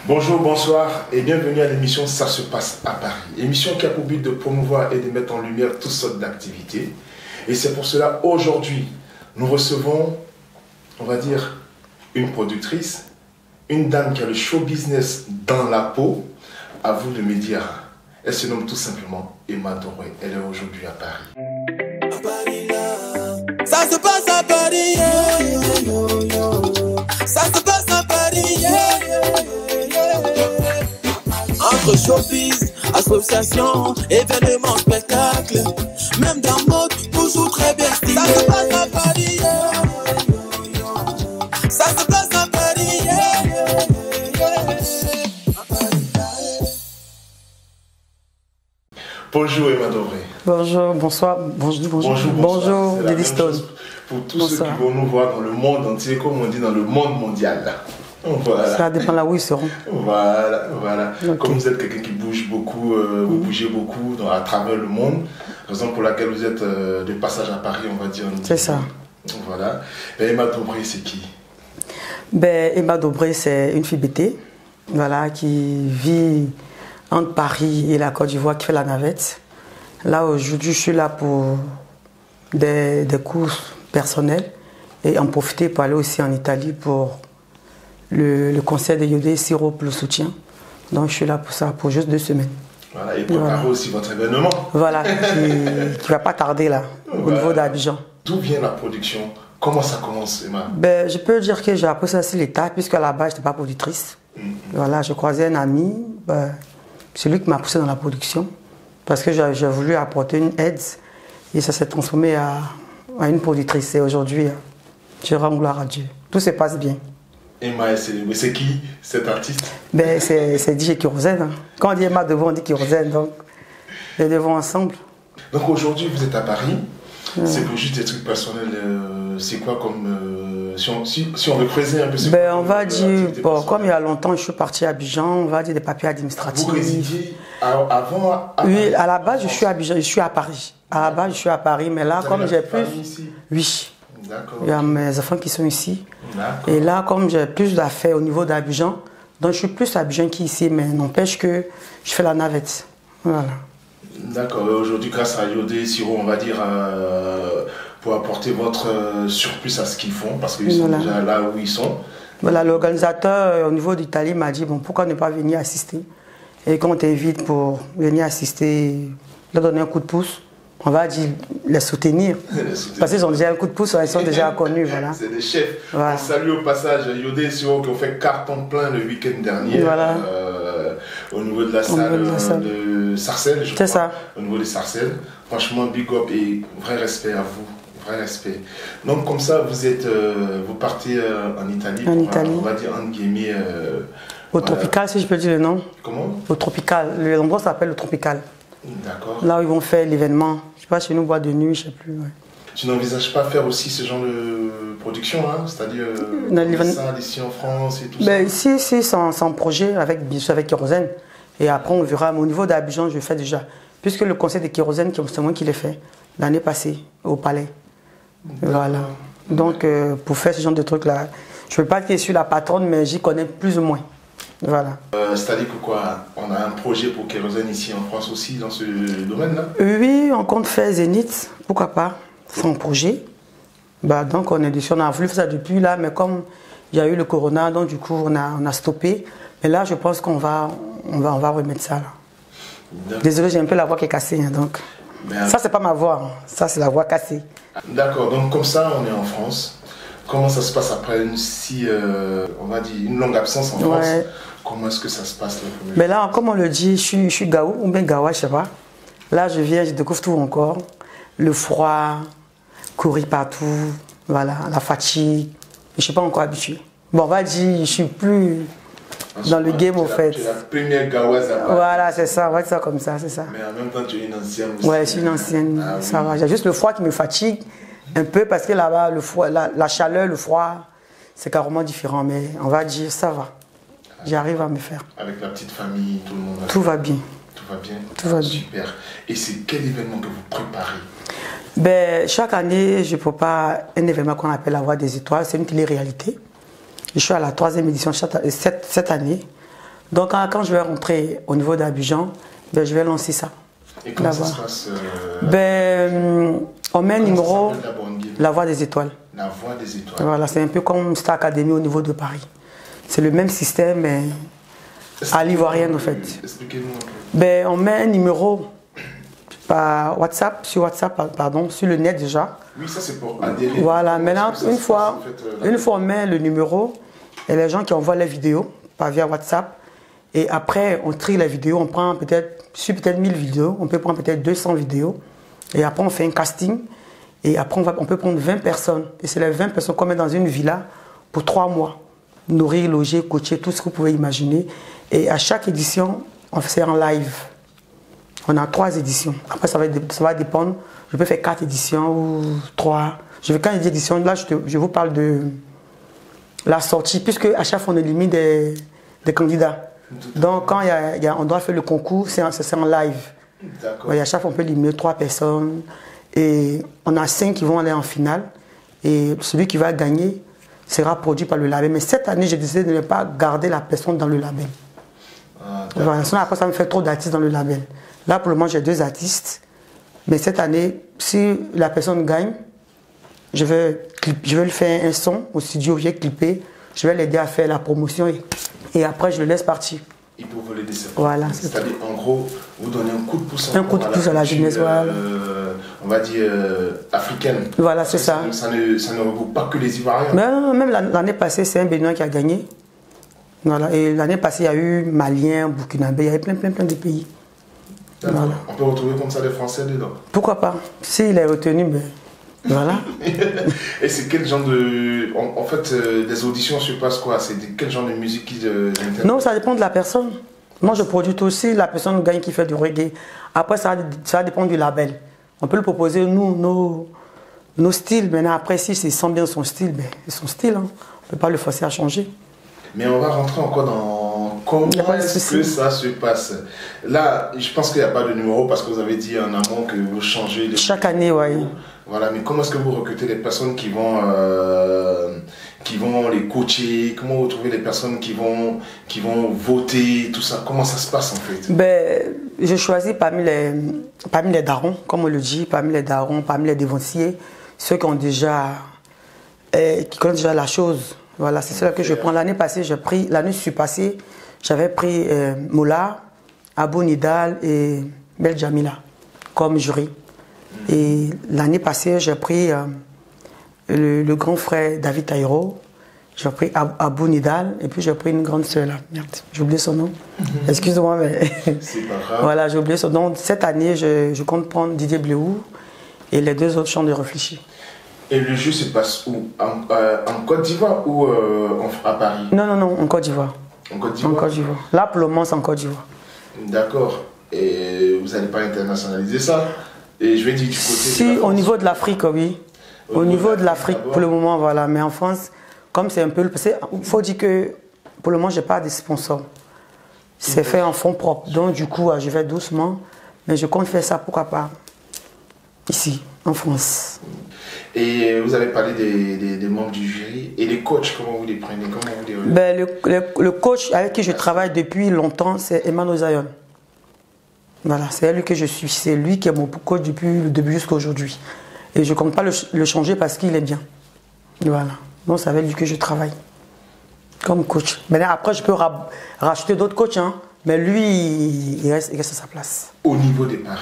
Bonjour, bonsoir et bienvenue à l'émission Ça se passe à Paris. Émission qui a pour but de promouvoir et de mettre en lumière toutes sortes d'activités. Et c'est pour cela, aujourd'hui, nous recevons, on va dire, une productrice, une dame qui a le show business dans la peau. À vous de me dire, elle se nomme tout simplement Emma Doré. Elle est aujourd'hui à Paris. À Paris là, ça se passe à Paris, yeah, yeah, yeah, yeah. Ça se passe à Paris, yeah, yeah, yeah. Entre showbiz, association, événements, spectacles, même dans mode, toujours très bien stylé. Ça se passe à Paris, yeah, yeah, yeah. Ça se passe à Paris, yeah, yeah, yeah. À Paris là, yeah. Bonjour Emma Doré. Bonjour, bonsoir, bonjour Lily Stone. Pour tous ceux qui vont nous voir dans le monde entier, comme on dit dans le monde mondial. Voilà. Ça dépend là où ils seront. Voilà. Okay. Comme vous êtes quelqu'un qui bouge beaucoup, vous bougez beaucoup à travers le monde, raison pour laquelle vous êtes de passage à Paris, on va dire. C'est ça. Voilà. Et Emma Doré, c'est qui? Emma Doré, c'est une fille bêtée, voilà, qui vit entre Paris et la Côte d'Ivoire, qui fait la navette. Là, aujourd'hui, je suis là pour des courses personnelles et en profiter pour aller aussi en Italie pour le concert de Yodé Siro pour le soutien. Donc, je suis là pour ça, pour juste 2 semaines. Voilà, et préparer aussi votre événement. Voilà, qui ne va pas tarder là, au niveau d'Abidjan. D'où vient la production? Comment ça commence, Emma? Je peux dire que j'ai appris ça sur l'État, puisque à la base, je n'étais pas productrice. Voilà, je croisais un ami, c'est lui qui m'a poussé dans la production, parce que j'ai voulu apporter une aide, et ça s'est transformé à une productrice. Et aujourd'hui, je rends gloire à Dieu. Tout se passe bien. Emma, c'est qui cet artiste? C'est DJ Kérosène. Hein. Quand on dit Emma devant, on dit Kérosène. Donc, les deux vont ensemble. Donc aujourd'hui, vous êtes à Paris. C'est pour juste des trucs personnels. C'est quoi comme... si on veut creuser un peu... On va dire, comme il y a longtemps, je suis parti à Abidjan, on va dire des papiers administratifs. Vous résidiez avant à Paris? Oui, à la base, je suis à Abidjan, je suis à Paris. À la base, je suis à Paris, mais là, comme j'ai plus... Ici? Oui. D'accord. Il y a mes enfants qui sont ici. D'accord. Et là, comme j'ai plus d'affaires au niveau d'Abidjan, donc je suis plus à Abidjan qu'ici, mais n'empêche que je fais la navette. Voilà. D'accord. Aujourd'hui, grâce à Yodé Siro, on va dire, pour apporter votre surplus à ce qu'ils font, parce qu'ils sont déjà là où ils sont. Voilà, l'organisateur au niveau d'Italie m'a dit, pourquoi ne pas venir assister? Et quand on t'invite pour venir assister, leur donner un coup de pouce, on va dire les soutenir. Parce qu'ils ont déjà un coup de pouce, ils sont déjà connus. Voilà. C'est des chefs. Voilà. On salue au passage Yodé Siro qui ont fait carton plein le week-end dernier. Voilà. Au niveau de la salle de Sarcelles, je crois. C'est ça. Au niveau des Sarcelles. Franchement, big up et vrai respect à vous. Vrai respect. Donc comme ça, vous partez en Italie. On va dire entre guillemets... au Tropical, si je peux dire le nom. Comment? Au Tropical. L'endroit s'appelle le Tropical. D'accord. Là où ils vont faire l'événement. Je sais pas, chez nous, boîte de nuit, je sais plus. Ouais. Tu n'envisages pas faire aussi ce genre de production, hein? C'est-à-dire ça ici en France et tout ça? Ici, c'est un projet bien sûr avec Kérosène. Et après, on verra. Mais au niveau d'Abidjan, je le fais déjà. Puisque le conseil de Kérosène, c'est moi qui l'ai fait l'année passée au Palais. Voilà. Donc, pour faire ce genre de trucs-là, je ne peux pas dire que je suis la patronne, mais j'y connais plus ou moins. Voilà. C'est-à-dire que quoi? On a un projet pour Kérosène ici en France aussi dans ce domaine-là? Oui, on compte faire Zénith, pourquoi pas? C'est un projet. Donc on a voulu faire ça depuis là, mais comme il y a eu le corona, donc du coup on a stoppé. Mais là je pense qu'on va remettre ça là. Désolé, j'ai un peu la voix qui est cassée. Hein, donc. Ça c'est pas ma voix, hein. Ça c'est la voix cassée. D'accord, donc comme ça on est en France. Comment ça se passe après on va dire, une longue absence en France? Comment est-ce que ça se passe Mais là, comme on le dit, je suis Gaou ou bien Gawa, je sais pas. Là, je viens, je découvre tout encore. Le froid, courir partout, voilà, la fatigue. Je ne suis pas encore habitué. Bon, on va dire, je ne suis plus dans le game au fait. Tu es la première Gawaise à part. Voilà, c'est ça, on va dire ça comme ça, c'est ça. Mais en même temps, tu es une ancienne aussi. Ouais, je suis une ancienne, ça va. J'ai juste le froid qui me fatigue un peu parce que là-bas, le froid, la chaleur, le froid, c'est carrément différent. Mais on va dire, ça va. J'arrive à me faire. Avec la petite famille, tout le monde. Tout va bien. Tout va bien. Tout va bien. Super. Et c'est quel événement que vous préparez? Chaque année, je prépare un événement qu'on appelle la Voix des Étoiles. C'est une télé-réalité. Je suis à la 3e édition cette année. Donc quand je vais rentrer au niveau d'Abidjan, ben, je vais lancer ça. Et comment ça se passe on met un numéro, La Voix des Étoiles. La Voix des Étoiles. Voilà, c'est un peu comme Star Academy au niveau de Paris. C'est le même système, mais à l'ivoirienne en fait. Expliquez-nous un peu. Ben, on met un numéro par WhatsApp, sur le net déjà. Oui, ça c'est pour adhérer. Voilà, maintenant, une fois on met le numéro, et les gens qui envoient les vidéos via WhatsApp, et après on trie les vidéos, on prend peut-être 1000 vidéos, on peut prendre peut-être 200 vidéos, et après on fait un casting, et après on peut prendre 20 personnes, et c'est les 20 personnes qu'on met dans une villa pour 3 mois. Nourrir, loger, coacher, tout ce que vous pouvez imaginer. Et à chaque édition, on fait en live. On a 3 éditions. Après, ça va dépendre. Je peux faire 4 éditions ou 3. Je vais quand il y a des éditions, là, je vous parle de la sortie, puisque à chaque fois, on élimine des candidats. Donc, quand on doit faire le concours, c'est en live. Et à chaque fois, on peut éliminer 3 personnes. Et on a 5 qui vont aller en finale. Et celui qui va gagner sera produit par le label. Mais cette année, j'ai décidé de ne pas garder la personne dans le label. Voilà, sinon après, ça me fait trop d'artistes dans le label. Là, pour le moment, j'ai 2 artistes. Mais cette année, si la personne gagne, je vais lui faire un son au studio, je vais clipper, je vais l'aider à faire la promotion et après, je le laisse partir. Il peut voler des services. Voilà. C'est-à-dire, en gros, vous donnez un coup de pouce. Un coup de pouce à la jeunesse, voilà. On va dire africaine. Voilà, c'est ça. Ça ne regroupe pas que les Ivoiriens. Mais non, même l'année passée, c'est un Béninois qui a gagné. Voilà. Et l'année passée, il y a eu Malien, Burkinabé, il y avait plein de pays. Voilà. On peut retrouver comme ça des Français dedans. Pourquoi pas? S'il est retenu, ben voilà. Et c'est quel genre de... En fait, des auditions se passent quoi? C'est quel genre de musique qui Non, ça dépend de la personne. Moi, je produis aussi, la personne gagne qui fait du reggae. Après, ça dépend du label. On peut lui proposer, nous, nos styles. Maintenant, après, si il sent bien son style, ben, c'est son style. Hein. On ne peut pas le forcer à changer. Mais on va rentrer encore dans comment est-ce que ça se passe. Là, je pense qu'il n'y a pas de numéro parce que vous avez dit en amont que vous changez. Chaque année, oui. Voilà, mais comment est-ce que vous recrutez les personnes qui vont les coacher? Comment vous trouvez les personnes qui vont voter, tout ça? Comment ça se passe en fait? Ben, je choisis parmi les darons, comme on le dit, parmi les darons, parmi les dévanciers, ceux qui connaissent déjà la chose. Voilà, c'est cela que je prends. L'année passée, j'avais pris Mola, Abou Nidal et Bel Jamila comme jury. Et l'année passée, j'ai pris le grand frère David Taïro, j'ai pris Abou Nidal et puis j'ai pris une grande sœur là. Merde, j'ai oublié son nom. Excuse-moi, mais. C'est pas grave. Voilà, j'ai oublié son nom. Cette année, je compte prendre Didier Bléou et les 2 autres chants de réfléchir. Et le jeu se passe où? En Côte d'Ivoire ou à Paris? Non, en Côte d'Ivoire. En Côte d'Ivoire? En Côte d'Ivoire. Là, pour le moment, c'est en Côte d'Ivoire. D'accord. Et vous n'allez pas internationaliser ça? Et je vais dire du côté. Si, au niveau de l'Afrique, oui. Au niveau de l'Afrique, pour le moment, voilà. Mais en France, comme c'est un peu. Il faut dire que pour le moment, je n'ai pas de sponsors. C'est fait en fonds propres. Donc, du coup, je vais doucement. Mais je compte faire ça, pourquoi pas, ici, en France. Et vous avez parlé des membres du jury. Et les coachs, comment vous les prenez? Comment vous les... Ben, le coach avec qui je travaille depuis longtemps, c'est Emmanuel Zion. Voilà, c'est lui que je suis. C'est lui qui est mon coach depuis le début jusqu'à aujourd'hui. Et je ne compte pas le changer parce qu'il est bien. Voilà. Donc c'est avec lui que je travaille. Comme coach. Maintenant, après, je peux racheter d'autres coachs. Hein, mais lui, il reste à sa place. Au niveau des paris,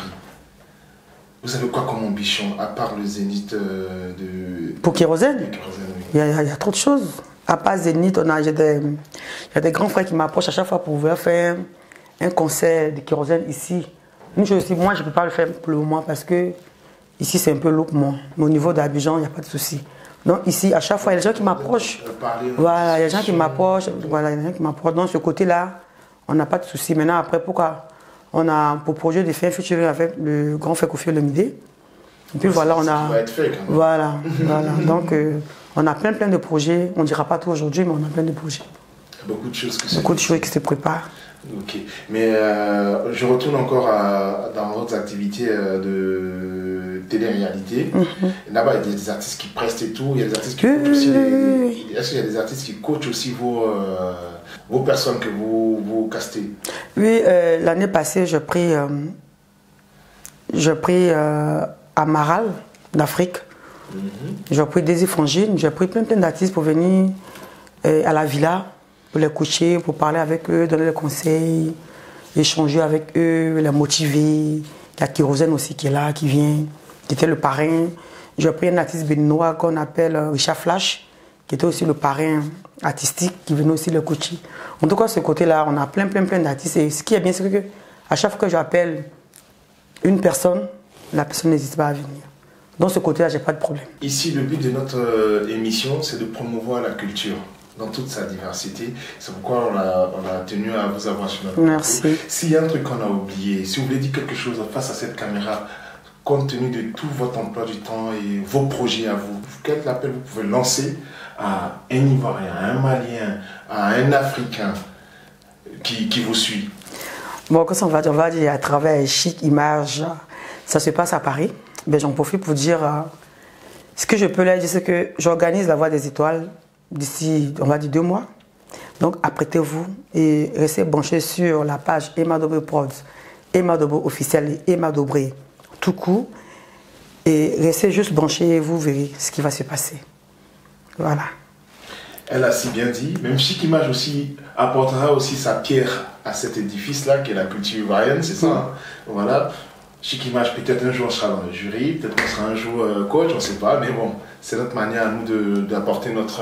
vous avez quoi comme ambition, à part le Zénith de... Pour Kérosène, oui. il y a trop de choses. À part Zénith, il y a des grands frères qui m'approchent à chaque fois pour pouvoir faire un concert de Kérosène ici. Moi, je ne peux pas le faire pour le moment parce que ici, c'est un peu lourd pour moi. Mais au niveau d'Abidjan, il n'y a pas de souci. Donc ici, à chaque fois, il y a des gens qui m'approchent. Voilà, il y a des gens qui m'approchent. Voilà, il y a des gens qui m'approchent. Donc, ce côté-là, on n'a pas de souci. Maintenant, après, pourquoi? On a pour projet de faire un featuring avec le grand frère Koffi Olomide. Et puis voilà, on a. Voilà. Donc, on a plein de projets. On ne dira pas tout aujourd'hui, mais on a plein de projets. Beaucoup de choses qui se préparent. Ok. Mais je retourne encore dans votre activité de télé-réalité. Là-bas, il y a des artistes qui prestent et tout. Il y a des artistes qui coachent aussi. Est-ce qu'il y a des artistes qui coachent aussi vos personnes que vous casté? Oui, l'année passée, j'ai pris à Maral, d'Afrique. J'ai pris Daisy Frangine, j'ai pris plein d'artistes pour venir à la villa, pour les coucher, pour parler avec eux, donner des conseils, échanger avec eux, les motiver. Il y a Kérosène aussi qui est là, qui vient, qui était le parrain. J'ai pris un artiste béninois qu'on appelle Richard Flash, qui était aussi le parrain artistique, qui venait aussi le coacher. En tout cas, ce côté-là, on a plein d'artistes. Et ce qui est bien, c'est qu'à chaque fois que j'appelle une personne, la personne n'hésite pas à venir. Dans ce côté-là, je n'ai pas de problème. Ici, le but de notre émission, c'est de promouvoir la culture dans toute sa diversité. C'est pourquoi on a tenu à vous avoir sur notre plateau. Merci. S'il y a un truc qu'on a oublié, si vous voulez dire quelque chose face à cette caméra, compte tenu de tout votre emploi du temps et vos projets à vous, quel appel vous pouvez lancer à un Ivoirien, à un Malien, à un Africain qui vous suit? Bon, quand on va dire à travers Chic Image, ça se passe à Paris. Ben, j'en profite pour dire ce que je peux leur dire, c'est que j'organise la Voix des Étoiles d'ici, on va dire 2 mois. Donc, apprêtez-vous et restez branchés sur la page Emma Dobré Prod, Emma Dobré officiel et Emma Dobré tout court. Et restez juste branchés et vous verrez ce qui va se passer. Voilà. Elle a si bien dit. Même Chic Image aussi apportera aussi sa pierre à cet édifice-là, qui est la culture ivoirienne, c'est ça, hein? Voilà. Chic Image, peut-être un jour on sera dans le jury, peut-être qu'on sera un jour coach, on ne sait pas, mais bon, c'est notre manière à nous d'apporter notre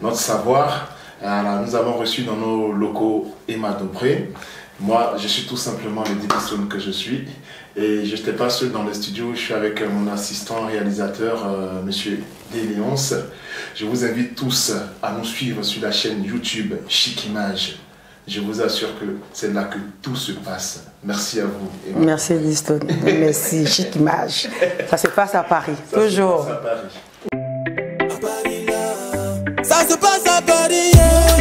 notre savoir. Alors, nous avons reçu dans nos locaux Emma Dobré. Moi, je suis tout simplement le débissonne que je suis. Et je n'étais pas seul dans le studio, je suis avec mon assistant réalisateur, monsieur Déléonce. Je vous invite tous à nous suivre sur la chaîne YouTube Chic Image. Je vous assure que c'est là que tout se passe. Merci à vous. Emma. Merci Liston. Merci Chic Image. Ça se passe à Paris, toujours. Ça se passe à Paris. Ça se passe à Paris, yeah.